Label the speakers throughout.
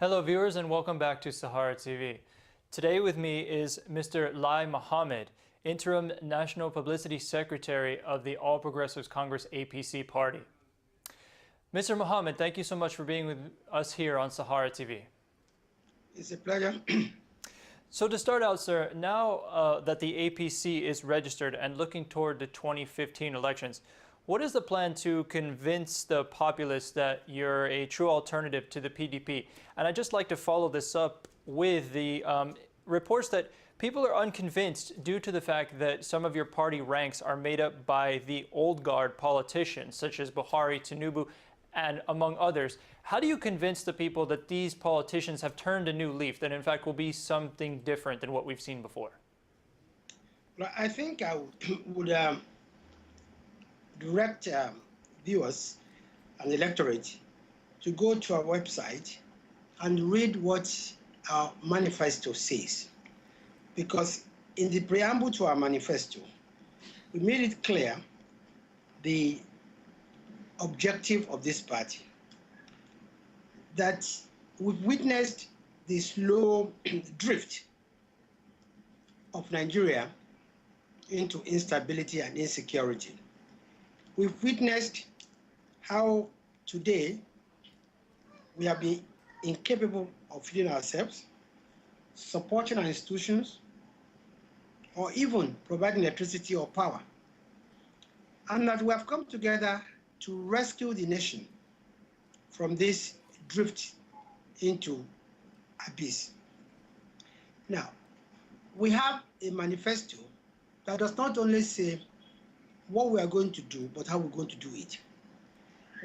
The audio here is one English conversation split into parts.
Speaker 1: Hello viewers and welcome back to Sahara TV. Today with me is Mr. Lai Mohammed, Interim National Publicity Secretary of the All Progressives Congress APC party. Mr. Mohammed, thank you so much for being with us here on Sahara TV.
Speaker 2: It's a pleasure.
Speaker 1: So to start out, sir, now that the APC is registered and looking toward the 2015 elections, what is the plan to convince the populace that you're a true alternative to the PDP? And I'd just like to follow this up with the reports that people are unconvinced due to the fact that some of your party ranks are made up by the old guard politicians, such as Buhari, Tinubu, and among others. How do you convince the people that these politicians have turned a new leaf, that in fact will be something different than what we've seen before?
Speaker 2: Well, I think I would direct viewers and the electorate to go to our website and read what our manifesto says. Because in the preamble to our manifesto, we made it clear the objective of this party, that we've witnessed the slow drift of Nigeria into instability and insecurity. We've witnessed how today we have been incapable of feeding ourselves, supporting our institutions, or even providing electricity or power. And that we have come together to rescue the nation from this drift into abyss. Now, we have a manifesto that does not only say what we are going to do, but how we're going to do it.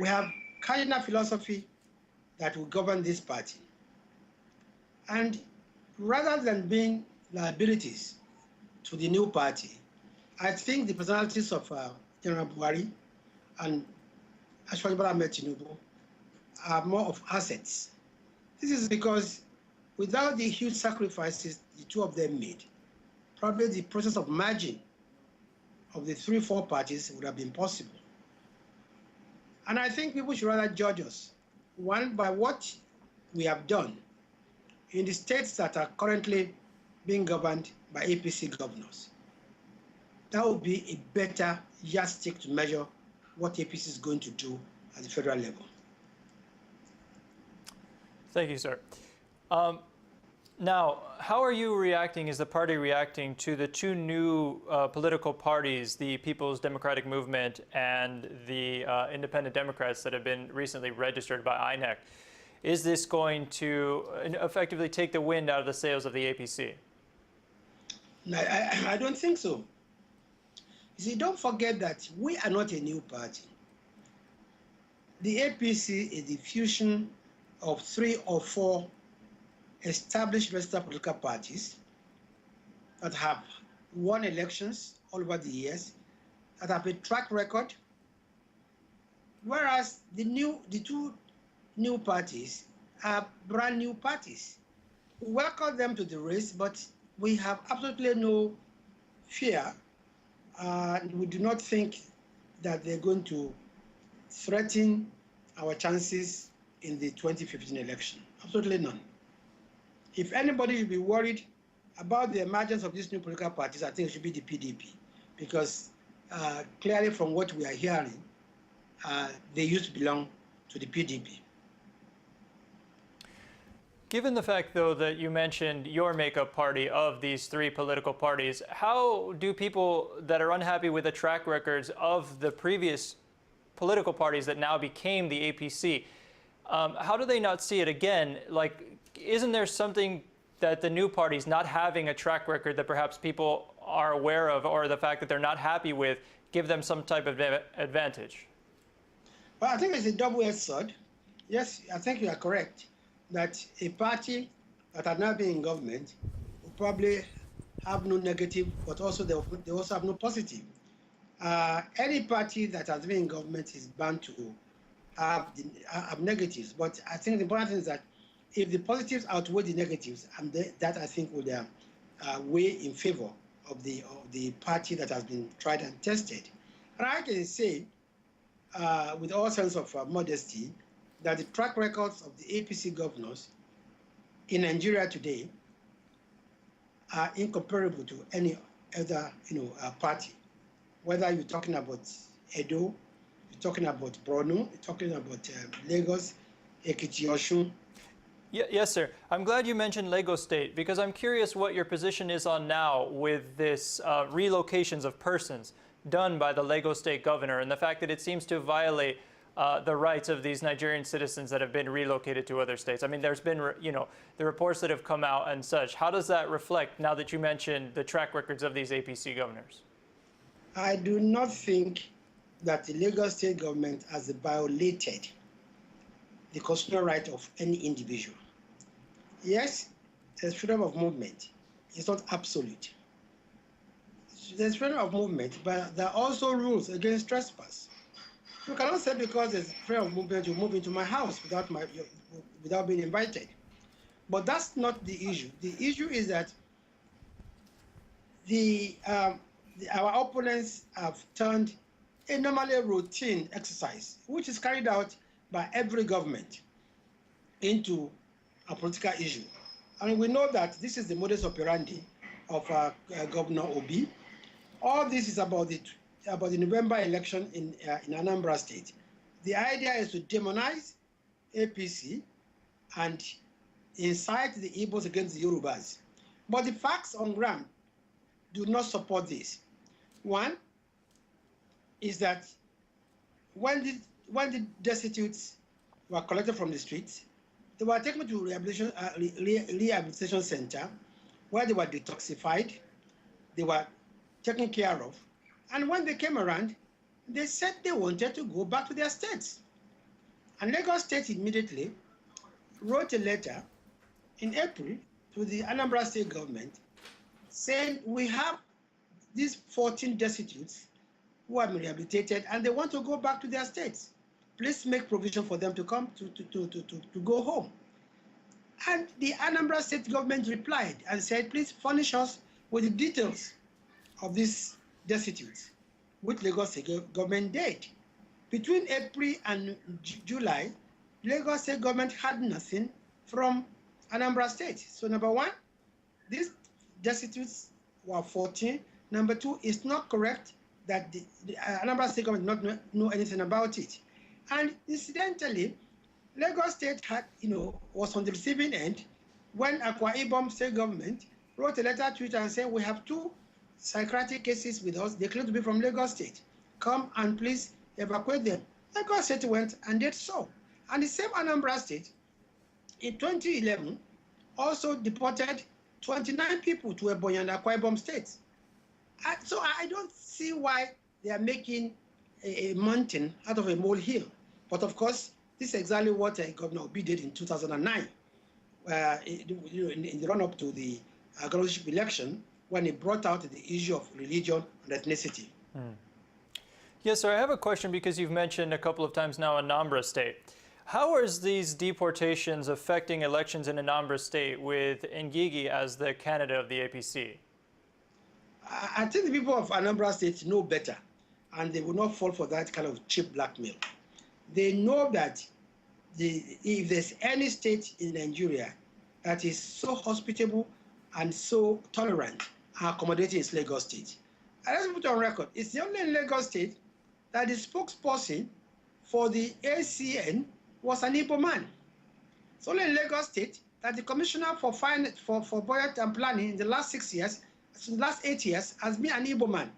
Speaker 2: We have cardinal philosophy that will govern this party. And rather than being liabilities to the new party, I think the personalities of General Buhari and actually Lai Mohammed Tinubu are more of assets. This is because without the huge sacrifices the two of them made, probably the process of merging of the 3-4 parties would have been possible. And I think people should rather judge us, one, by what we have done in the states that are currently being governed by APC governors. That would be a better yardstick to measure what APC is going to do at the federal level.
Speaker 1: Thank you, sir. Now, how are you reacting, is the party reacting to the two new political parties, the People's Democratic Movement and the Independent Democrats that have been recently registered by INEC? Is this going to effectively take the wind out of the sails of the APC?
Speaker 2: No, I don't think so. You see, don't forget that we are not a new party. The APC is the fusion of 3 or 4 established registered political parties that have won elections all over the years, that have a track record, whereas the two new parties are brand new parties. We welcome them to the race, but we have absolutely no fear, and we do not think that they're going to threaten our chances in the 2015 election. Absolutely none. If anybody should be worried about the emergence of these new political parties, I think it should be the PDP, because clearly from what we are hearing, they used to belong to the PDP.
Speaker 1: Given the fact, though, that you mentioned your makeup party of these 3 political parties, how do people that are unhappy with the track records of the previous political parties that now became the APC, how do they not see it again? Like, isn't there something that the new parties not having a track record that perhaps people are aware of, or the fact that they're not happy with, give them some type of advantage?
Speaker 2: Well, I think it's a double-edged sword. Yes, I think you are correct that a party that are now being in government will probably have no negative, but also they also have no positive. Any party that has been in government is bound to have negatives, but I think the important thing is that if the positives outweigh the negatives, and that I think would weigh in favor of the party that has been tried and tested. And I can say, with all sense of modesty, that the track records of the APC governors in Nigeria today are incomparable to any other party. Whether you're talking about Edo, you're talking about Borno, you're talking about Lagos, Ekiti, Osun.
Speaker 1: Yes, sir. I'm glad you mentioned Lagos State because I'm curious what your position is on now with this relocations of persons done by the Lagos State governor and the fact that it seems to violate the rights of these Nigerian citizens that have been relocated to other states. I mean, there's been, the reports that have come out and such. How does that reflect now that you mentioned the track records of these APC governors?
Speaker 2: I do not think that the Lagos State government has violated the constitutional right of any individual. Yes, there's freedom of movement. It's not absolute. There's freedom of movement, but there are also rules against trespass. You cannot say because there's freedom of movement, you move into my house without being invited. But that's not the issue. The issue is that our opponents have turned a normally routine exercise, which is carried out by every government, into a political issue. And we know that this is the modus operandi of Governor Obi. All this is about the November election in Anambra State. The idea is to demonize APC and incite the Igbos against the Yorubas. But the facts on ground do not support this. One is that when the destitutes were collected from the streets, they were taken to rehabilitation center where they were detoxified, they were taken care of. And when they came around, they said they wanted to go back to their states. And Lagos State immediately wrote a letter in April to the Anambra State government saying, we have these 14 destitutes who have been rehabilitated and they want to go back to their states. Please make provision for them to come to go home. And the Anambra State government replied and said, please furnish us with the details of these destitutes, which Lagos State government did. Between April and July, Lagos State government had nothing from Anambra State. So number one, these destitutes were 14. Number two, it's not correct that the Anambra State government did not know anything about it. And incidentally, Lagos State had, was on the receiving end when Akwa Ibom State government wrote a letter to it and said, we have 2 psychiatric cases with us. They claim to be from Lagos State. Come and please evacuate them. Lagos State went and did so. And the same Anambra State, in 2011, also deported 29 people to Ebonyi and Akwa Ibom states. So I don't see why they are making a mountain out of a molehill. But of course, this is exactly what Governor Obi did in 2009, in the run-up to the governorship election, when he brought out the issue of religion and ethnicity.
Speaker 1: Yes, sir. I have a question because you've mentioned a couple of times now Anambra State. How are these deportations affecting elections in Anambra State with Ngigi as the candidate of the APC?
Speaker 2: I think the people of Anambra State know better, and they will not fall for that kind of cheap blackmail. They know that if there's any state in Nigeria that is so hospitable and so tolerant and accommodating, is Lagos State. And let's put on record, it's the only Lagos State that the spokesperson for the ACN was an Igbo man. It's only in Lagos State that the commissioner for budget and planning in the last 6 years, the last 8 years, has been an Igbo man.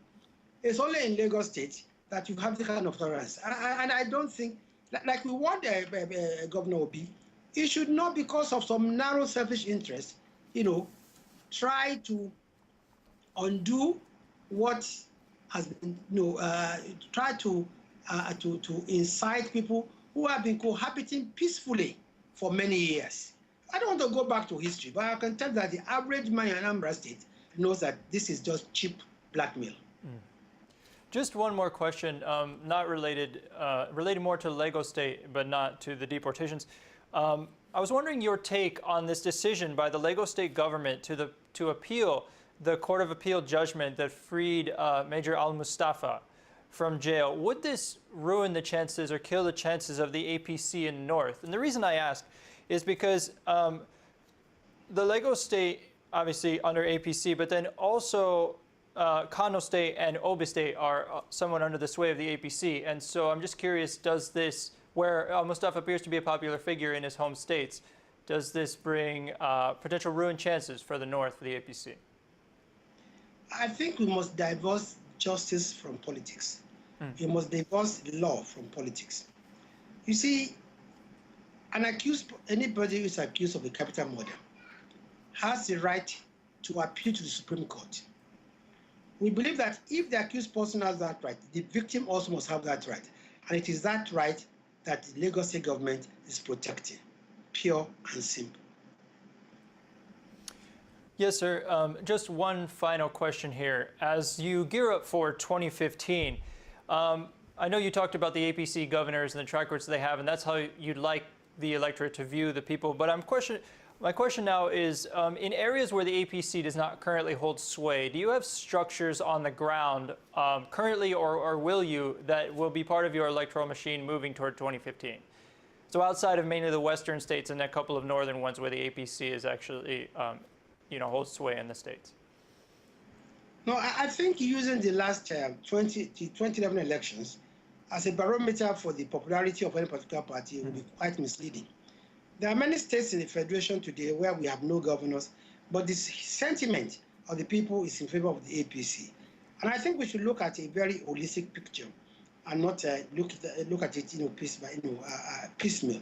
Speaker 2: It's only in Lagos State that you have this kind of tolerance. And I don't think, like we want Governor Obi, he should not, because of some narrow selfish interest, try to undo what has been, try to incite people who have been cohabiting peacefully for many years. I don't want to go back to history, but I can tell that the average man in Anambra State knows that this is just cheap blackmail.
Speaker 1: Just one more question, not related, related more to Lagos State, but not to the deportations. I was wondering your take on this decision by the Lagos State government to appeal the Court of Appeal judgment that freed Major Al-Mustafa from jail. Would this ruin the chances or kill the chances of the APC in the North? And the reason I ask is because the Lagos State, obviously under APC, but then also Kano State and Obi State are somewhat under the sway of the APC. And so I'm just curious, does this, where Mustafa appears to be a popular figure in his home states, does this bring potential ruined chances for the North for the APC?
Speaker 2: I think we must divorce justice from politics. We must divorce law from politics. You see, anybody who is accused of a capital murder has the right to appeal to the Supreme Court. We believe that if the accused person has that right, the victim also must have that right. And it is that right that the Lagos State government is protecting, pure and simple.
Speaker 1: Yes, sir. Just one final question here. As you gear up for 2015, I know you talked about the APC governors and the track records they have, and that's how you'd like the electorate to view the people. But my question now is, in areas where the APC does not currently hold sway, do you have structures on the ground currently, or will you, that will be part of your electoral machine moving toward 2015? So outside of mainly the western states and a couple of northern ones where the APC is actually holds sway in the states.
Speaker 2: No, I think using the last 2011 elections as a barometer for the popularity of any particular party will be quite misleading. There are many states in the Federation today where we have no governors, but the sentiment of the people is in favor of the APC. And I think we should look at a very holistic picture and not look at it piecemeal.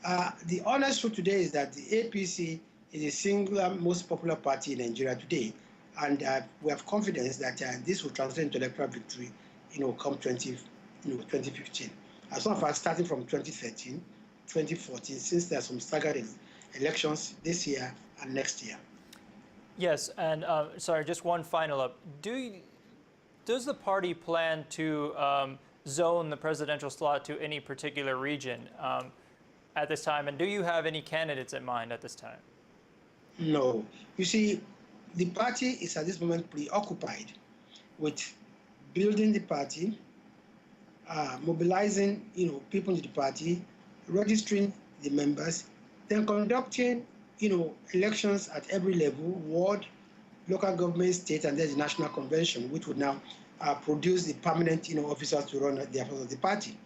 Speaker 2: The honest truth today is that the APC is the singular most popular party in Nigeria today, and we have confidence that this will translate into electoral victory, come 2015. As long as starting from 2013, 2014, since there are some staggered elections this year and next year.
Speaker 1: Yes, and sorry, just one final up. Does the party plan to zone the presidential slot to any particular region at this time, and do you have any candidates in mind at this time?
Speaker 2: No. You see, the party is at this moment preoccupied with building the party, mobilizing, people in the party, registering the members, then conducting, elections at every level, ward, local government, state, and then the national convention, which would now produce the permanent, officers to run the affairs of the party.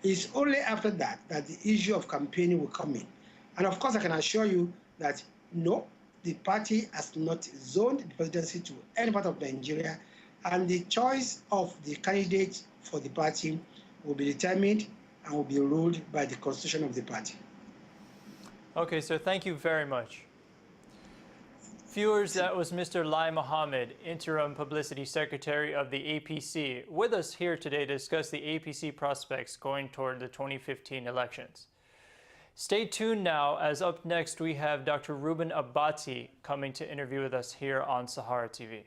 Speaker 2: It's only after that that the issue of campaigning will come in. And of course, I can assure you that no, the party has not zoned the presidency to any part of Nigeria, and the choice of the candidate for the party will be determined and will be ruled by the constitution of the party.
Speaker 1: Okay, sir, thank you very much. Viewers, that was Mr. Lai Mohammed, Interim Publicity Secretary of the APC, with us here today to discuss the APC prospects going toward the 2015 elections. Stay tuned now, as up next we have Dr. Ruben Abati coming to interview with us here on Sahara TV.